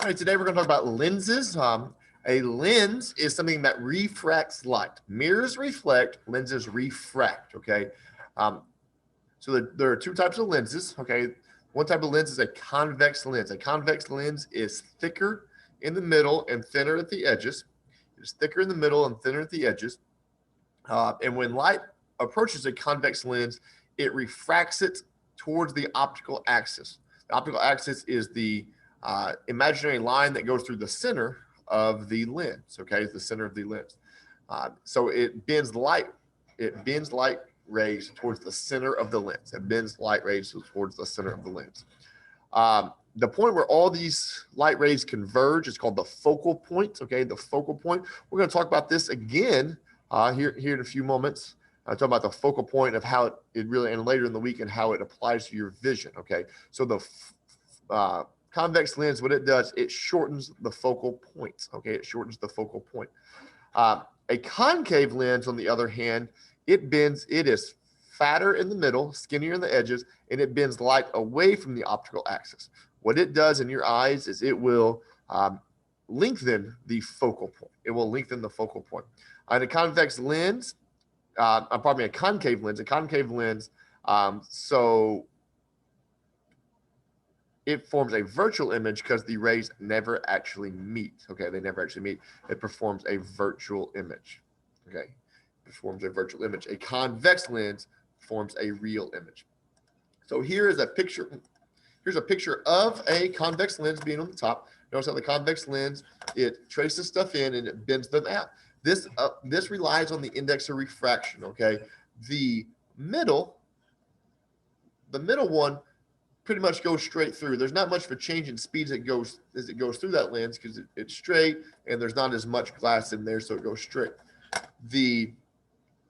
All right, today we're going to talk about lenses. A lens is something that refracts light. Mirrors reflect, lenses refract. Okay, um, so there are two types of lenses. Okay, one type of lens is a convex lens. A convex lens is thicker in the middle and thinner at the edges. It's thicker in the middle and thinner at the edges. And when light approaches a convex lens, it refracts it towards the optical axis. The optical axis is the imaginary line that goes through the center of the lens. Okay, it's the center of the lens. So it bends light. It bends light rays towards the center of the lens. It bends light rays towards the center of the lens. The point where all these light rays converge is called the focal point. Okay, the focal point. We're going to talk about this again here in a few moments. Talk about the focal point of how it really, and later in the week, and how it applies to your vision. Okay, so the convex lens, what it does, it shortens the focal point. Okay, it shortens the focal point. A concave lens, on the other hand, it bends. It is fatter in the middle, skinnier in the edges, and it bends light away from the optical axis. What it does in your eyes is it will lengthen the focal point. It will lengthen the focal point. On a convex lens, pardon me, a concave lens, so it forms a virtual image because the rays never actually meet. Okay, they never actually meet. It performs a virtual image. Okay, it forms a virtual image. A convex lens forms a real image. So here is a picture. Here's a picture of a convex lens being on the top. Notice how the convex lens, it traces stuff in and it bends them out. This relies on the index of refraction. Okay, the middle one pretty much goes straight through. There's not much of a change in speeds as it goes through that lens because it's straight and there's not as much glass in there, so it goes straight.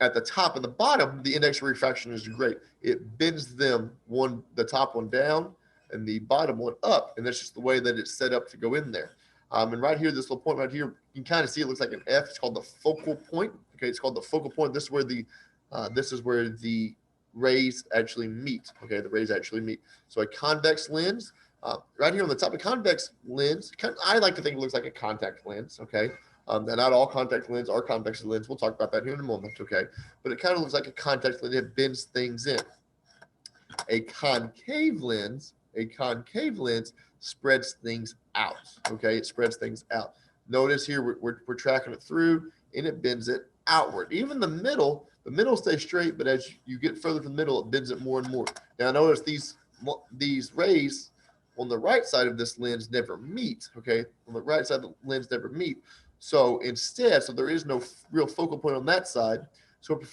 At the top and the bottom, the index of refraction is great. It bends them the top one down and the bottom one up, and that's just the way that it's set up to go in there. And right here, this little point right here, you can kind of see it looks like an F. It's called the focal point. Okay, it's called the focal point. This is where the rays actually meet. Okay, the rays actually meet. So a convex lens, right here on the top, a convex lens, I like to think it looks like a contact lens. Okay, and not all contact lenses are convex lens. We'll talk about that here in a moment. Okay, but it kind of looks like a contact lens. It bends things in. A concave lens spreads things out. Okay, it spreads things out. Notice here we're tracking it through and it bends it outward. Even the middle stays straight, but as you get further from the middle, it bends it more and more. Now notice these rays on the right side of this lens never meet. Okay, on the right side of the lens never meet. So instead, there is no real focal point on that side. So it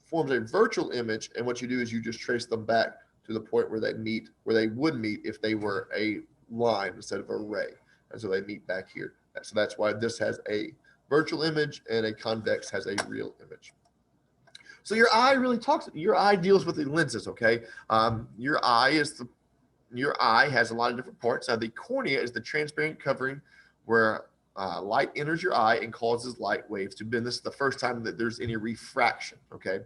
forms a virtual image, and what you do is you just trace them back to the point where they meet, where they would meet if they were a line instead of a ray. And so they meet back here. So that's why this has a virtual image and a convex has a real image. So your eye deals with the lenses. Okay, your eye has a lot of different parts. Now the cornea is the transparent covering where light enters your eye and causes light waves to bend. This is the first time that there's any refraction. Okay,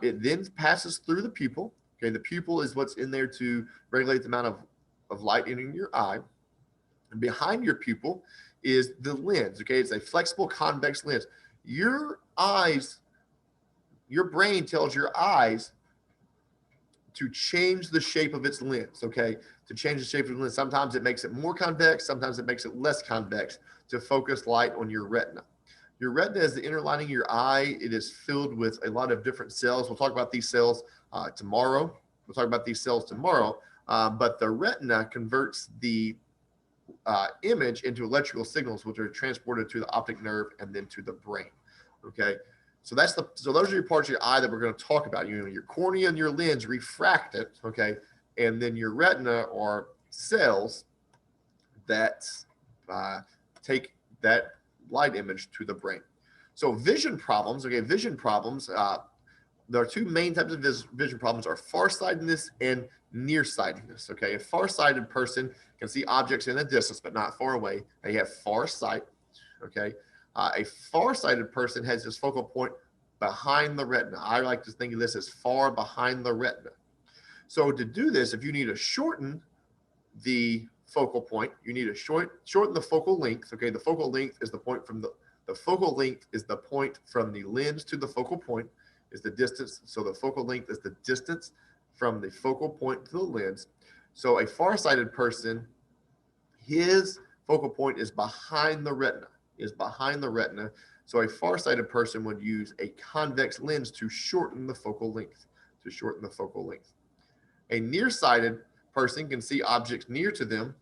it then passes through the pupil. Okay, the pupil is what's in there to regulate the amount of light entering your eye. And behind your pupil is the lens. Okay, it's a flexible convex lens. Your brain tells your eyes to change the shape of its lens. Okay, to change the shape of the lens. Sometimes it makes it more convex, sometimes it makes it less convex to focus light on your retina. Your retina is the inner lining of your eye. It is filled with a lot of different cells. We'll talk about these cells tomorrow. But the retina converts the image into electrical signals, which are transported to the optic nerve and then to the brain. Okay, so those are your parts of your eye that we're going to talk about. Your cornea and your lens refract it. Okay, and then your retina are cells that take that light image to the brain. So vision problems. Okay, vision problems. There are two main types of vision problems: are farsightedness and nearsightedness. Okay, a farsighted person can see objects in a distance but not far away. They have far sight. Okay, a farsighted person has this focal point behind the retina. I like to think of this as far behind the retina. So to do this, if you need to shorten the focal point. You need to shorten the focal length. Okay, the focal length is the point from the focal length is the point from the lens to the focal point is the distance. So the focal length is the distance from the focal point to the lens. So a farsighted person, his focal point is behind the retina, So a farsighted person would use a convex lens to shorten the focal length, A nearsighted person can see objects near to them,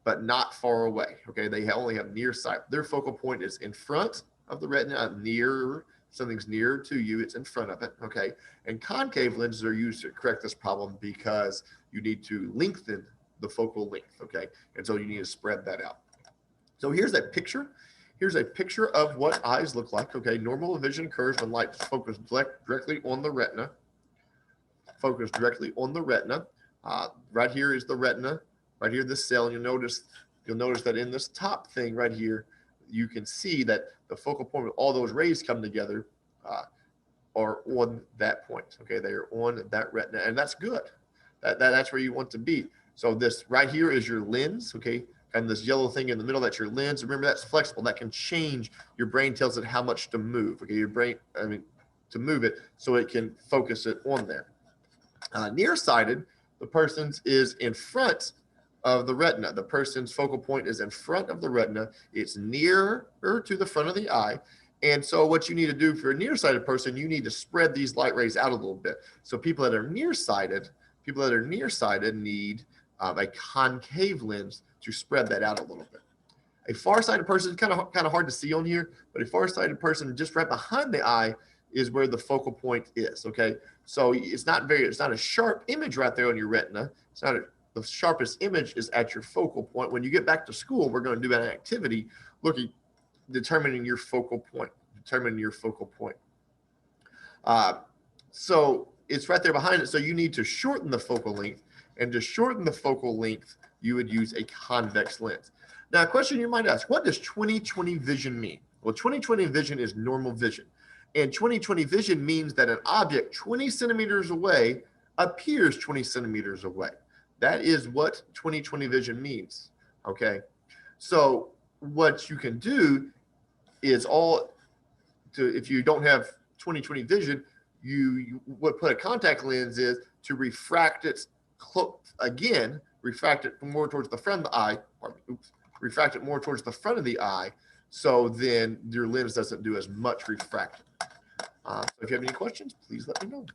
but not far away. Okay, they only have near sight. Their focal point is in front of the retina, something's near to you, it's in front of it. Okay, and concave lenses are used to correct this problem because you need to lengthen the focal length. Okay, and so you need to spread that out. So here's a picture. Here's a picture of what eyes look like. Okay, normal vision occurs when light is focused directly on the retina. Right here is the retina. Right here, this cell. And you'll notice that in this top thing right here, you can see that the focal point with all those rays come together are on that point. Okay, they are on that retina, and that's good. That's where you want to be. So this right here is your lens. Okay, and this yellow thing in the middle, that's your lens. Remember, that's flexible. That can change. Your brain tells it how much to move. Okay, to move it so it can focus it on there. Nearsighted, the person's is in front of the retina. The person's focal point is in front of the retina. It's nearer to the front of the eye. And so what you need to do for a nearsighted person, you need to spread these light rays out a little bit. So people that are nearsighted need a concave lens to spread that out a little bit. A farsighted person is kind of hard to see on here, but a farsighted person just right behind the eye is where the focal point is. Okay, so it's not a sharp image right there on your retina. The sharpest image is at your focal point. When you get back to school, we're going to do an activity determining your focal point. So it's right there behind it. So you need to shorten the focal length, and to shorten the focal length, you would use a convex lens. Now, a question you might ask: what does 20/20 vision mean? Well, 20/20 vision is normal vision. And 20/20 vision means that an object 20 centimeters away appears 20 centimeters away. That is what 20/20 vision means. Okay. So what you can do is if you don't have 20/20 vision, you would put a contact lens is to refract it more towards the front of the eye, refract it more towards the front of the eye. So then your lens doesn't do as much refracting. So if you have any questions, please let me know.